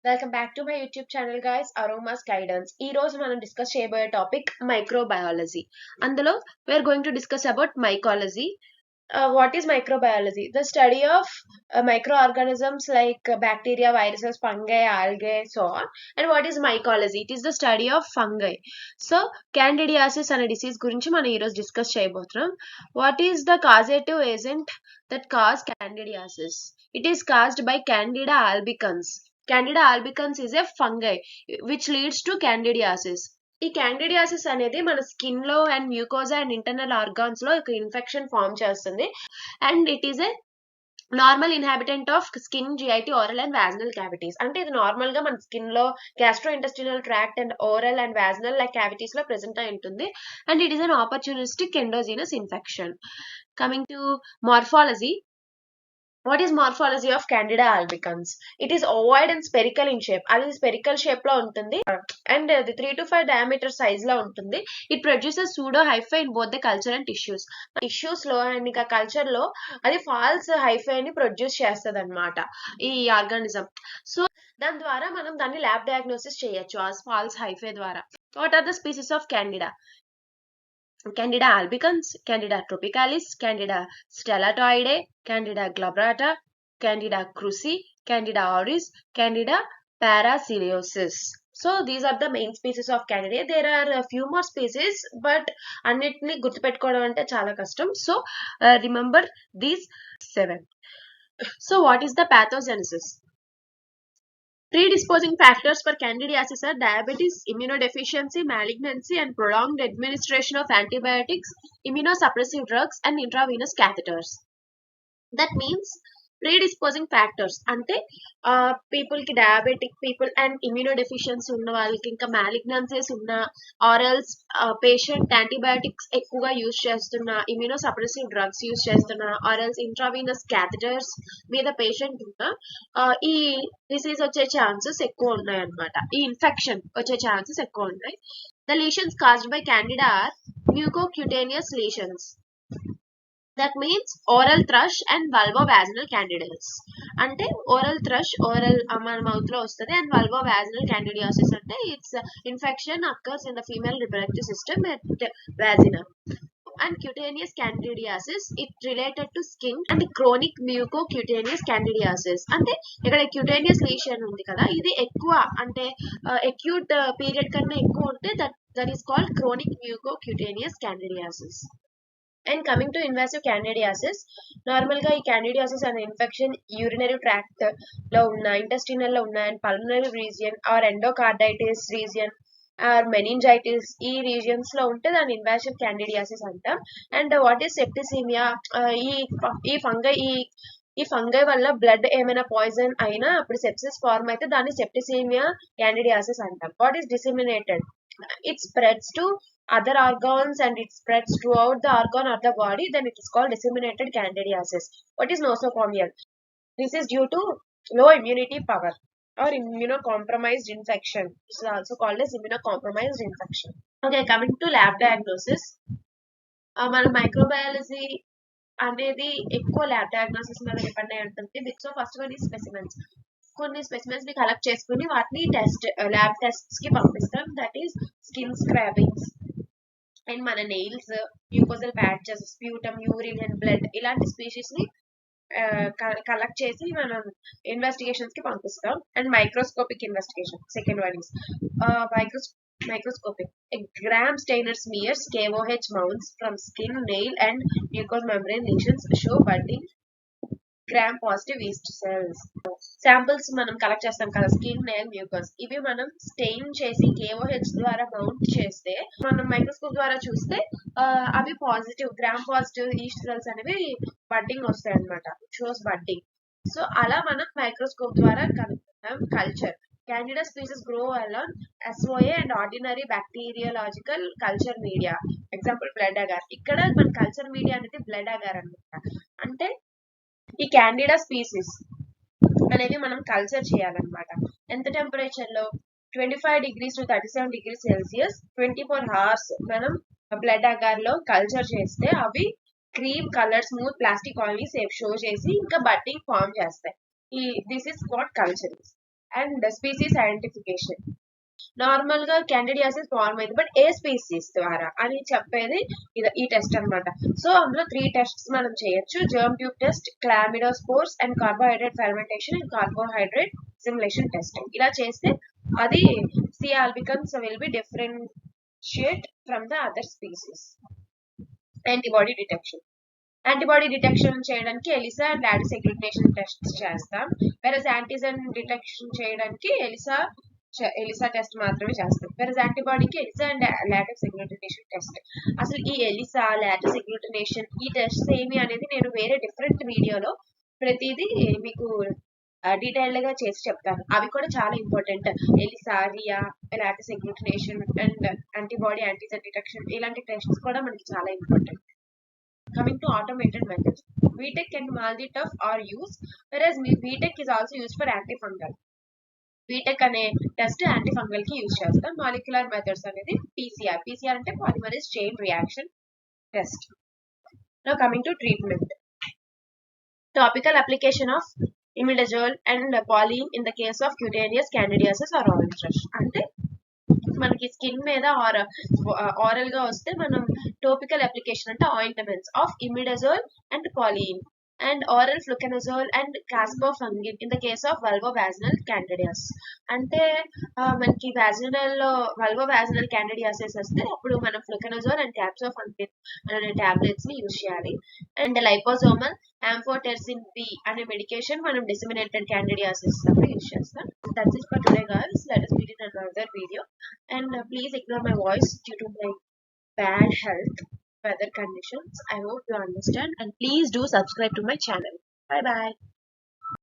Welcome back to my YouTube channel guys, Aroma's Guidance. ఈ రోజు మనం డిస్కస్ చేయబోయే టాపిక్ మైక్రోబయాలజీ. అందులో we are going to discuss about mycology. What is microbiology? The study of microorganisms like bacteria, viruses, fungi, algae, so on. And what is mycology? It is the study of fungi. So candidiasis అనే disease గురించి మనం ఈ రోజు discuss చేయబోతున్నాం. What is the causative agent that cause candidiasis? It is caused by Candida albicans. Candida albicans is a fungi which leads to candidiasis. ఈ candidiasis అనేది మన skin లో and mucosa and internal organs లో ఒక infection form చేస్తుంది and it is a normal inhabitant of skin GIT oral and vaginal cavities. అంటే ఇది normal గా మన స్కిన్ లో gastrointestinal tract and oral and vaginal cavities లో ప్రెసెంట్ అయి ఉంటుంది and it is an opportunistic endogenous infection. Coming to morphology. What is morphology of Candida albicans? It is ovoid and spherical in shape. అది spherical shape లో ఉంటుంది and the 3 to 5 diameter size లో ఉంటుంది. It produces pseudo hyphae in both the culture and tissues. Tissues లో and ఇంకా culture లో అది false hyphae ని ప్రొడ్యూస్ చేస్తుంది అనమాట ఈ ఆర్గానిజం. సో దాని ద్వారా మనం దాన్ని ల్యాబ్ డయాగ్నోసిస్ చేయొచ్చు ఆ ఫాల్స్ హైఫే ద్వారా. What are the species of Candida? Candida albicans, Candida tropicalis, Candida stellatoideae, Candida glabrata, Candida cruzi, Candida auris, Candida parasilosis. So these are the main species of Candida. There are a few more species, but అన్నిటిని గుర్తుపెట్టుకోవడం అంటే చాలా కష్టం. So remember these 7. So what is the pathogenesis? Predisposing factors for candidiasis are diabetes, immunodeficiency, malignancy, and prolonged administration of antibiotics, immunosuppressive drugs, and intravenous catheters. That means predisposing factors అంటే people కి diabetic people and immunodeficiency ఉన్న వాళ్ళకి ఇంకా malignancies ఉన్న ఆరల్స్ patient antibiotics ఎక్కువగా use చేస్తున్న immunosuppressive drugs use చేస్తున్న ఆరల్స్ intravenous catheters మీద పేషెంట్ ఉన్న ఈ డిసీజ్ వచ్చే ఛాన్సెస్ ఎక్కువ ఉన్నాయి అన్నమాట. ఈ ఇన్ఫెక్షన్ వచ్చే ఛాన్సెస్ ఎక్కువ ఉన్నాయి. The lesions caused by Candida are mucocutaneous lesions. That means oral thrush and vulvovaginal candidiasis. అంటే oral thrush, oral మన mouth లో వస్తుంది and vulvovaginal candidiasis అంటే it's infection occurs in the female reproductive system at vagina. And cutaneous candidiasis it related to skin and chronic mucocutaneous candidiasis. అంటే ఇక్కడ cutaneous lesion ఉంది కదా ఇది ఎక్కువ అంటే acute period కన్నా ఎక్కువ ఉంటే that is called chronic mucocutaneous candidiasis. And coming to invasive candidiasis, normal గా ఈ candidiasis అనే ఇన్ఫెక్షన్ యూరినరీ ట్రాక్ట్ లో ఉన్న ఇంటెస్టినల్ లో ఉన్న and pulmonary region or endocarditis region or meningitis ఈ రీజియన్స్ లో ఉంటే దాని ఇన్వాసివ్ క్యాండిడియాసిస్ అంటాం. అండ్ వాట్ ఈస్ సెప్టిసీమియా, ఈ ఫంగై వల్ల బ్లడ్ ఏమైనా పాయిజన్ అయినా అప్పుడు సెప్సిస్ ఫార్మ్ అయితే దాన్ని సెప్టిసీమియా క్యాండిడియాసిస్ అంటాం. What is disseminated? It spreads to other organs and it spreads throughout the organ or the body, then it is called disseminated candidiasis. What is nosocomial? This is due to low immunity power or immunocompromised infection. This is also called as immunocompromised infection. Okay, coming to lab diagnosis. మన microbiology అనేది ఎక్కువ lab diagnosis మీద depend అయి ఉంటుంది. So first one ఈ specimens. కొన్ని specimens ని collect చేసుకుని వాటిని ల్యాబ్ టెస్ట్స్ కి పంపిస్తాం. That is skin scrapings and మన nails, mucosal patches, sputum, urine and blood ఇలాంటి స్పీషీస్ ని కలెక్ట్ చేసి మనం ఇన్వెస్టిగేషన్స్ కి పంపిస్తాం. And microscopic investigation second one is microscopic. A gram stainer smears KOH mounts from skin, nail and mucous membrane lesions show budding gram positive yeast cells. Samples మనం collect చేస్తాం కదా skin, nail, mucus, ఇవి మనం strain చేసి KOH ద్వారా mount చేస్తే మనం microscope ద్వారా చూస్తే అవి positive gram positive yeast cells అనేవి బడ్డింగ్ వస్తాయి అనమాట, షోస్ బడ్డింగ్. సో అలా మనం మైక్రోస్కోప్ ద్వారా కనుక్కుంటాం. Culture Candida species grow along SOA and ordinary bacteriological culture media. Example blood agar. ఇక్కడ మన కల్చర్ మీడియా అనేది బ్లడ్ అగార్ అనమాట. అంటే ఈ క్యాండిడా స్పీసీస్ అనేది మనం కల్చర్ చేయాలన్నమాట. ఎంత టెంపరేచర్ లో? 25 degrees to 37 degrees Celsius 24 hours మనం బ్లడ్ అగార్ లో కల్చర్ చేస్తే అవి cream colour smooth plastic oil show చేసి ఇంకా బడ్డింగ్ ఫామ్ చేస్తాయి. This is what culture is. And species identification. Normal గా క్యాండిడియాసిస్ ఫార్మ్ అయింది బట్ ఏ స్పీసీస్ ద్వారా అని చెప్పేది ఈ టెస్ట్ అన్నమాట. సో అందులో 3 టెస్ట్స్ మనం చేయొచ్చు: germ tube test, chlamydospores and carbohydrate fermentation and carbohydrate simulation test. ఇలా చేస్తే అది C albicans will be differentiate from the other species. Antibody detection. Antibody detection చేయడానికి ELISA and latex agglutination test చేస్తాం. Versus antigen detection చేయడానికి ELISA test మాత్రమే చేస్తాం. Versus యాంటీబాడీకి ELISA and latex agglutination test. అసలు ఈ ఎలిసా, లాటిస్ అగ్గ్లూటినేషన్ ఈ test ఏమి అనేది నేను వేరే డిఫరెంట్ వీడియోలో ప్రతిదీ మీకు డీటెయిల్డ్ గా చేసి చెప్తాను. అవి కూడా చాలా important. ELISA, RIA, latex agglutination and antibody antigen detection ఇలాంటి టెస్ట్స్ కూడా మనకి చాలా important. Coming to automated methods, VTech and MALDI-TOF are used, whereas VTech is also used for antifungal. VTech అనే టెస్ట్ యాంటీఫంగల్ కి యూజ్ చేస్తాం. Molecular methods అనేది PCR అంటే polymerase chain reaction test. Now coming to treatment. Topical application of imidazole and Pauline in the case of cutaneous candidiasis or orange rash. అంటే మనకి skin మీద aural గా వస్తే మనం టోపికల్ అప్లికేషన్ అంటే ointments of imidazole and polyene and oral fluconazole and caspofungin in the case of vulvovaginal candidiasis. అంటే మనకి vulvovaginal candidiasis వస్తే అప్పుడు మనం ఫ్లూకెనజోల్ అండ్ కాస్పోఫంగిన్ అనే టాబ్లెట్స్ ని యూజ్ చేయాలి. అండ్ లైపోజోమల్ ఆంఫోటెర్సిన్ బి అనే మెడికేషన్ మనం డిసెమినేటెడ్ క్యాండిడియాసిస్ అప్పుడు యూజ్ చేస్తాం. That's it for today, guys. Let us meet in another video. And please ignore my voice due to my bad health weather conditions. I hope you understand, and please do subscribe to my channel. Bye bye.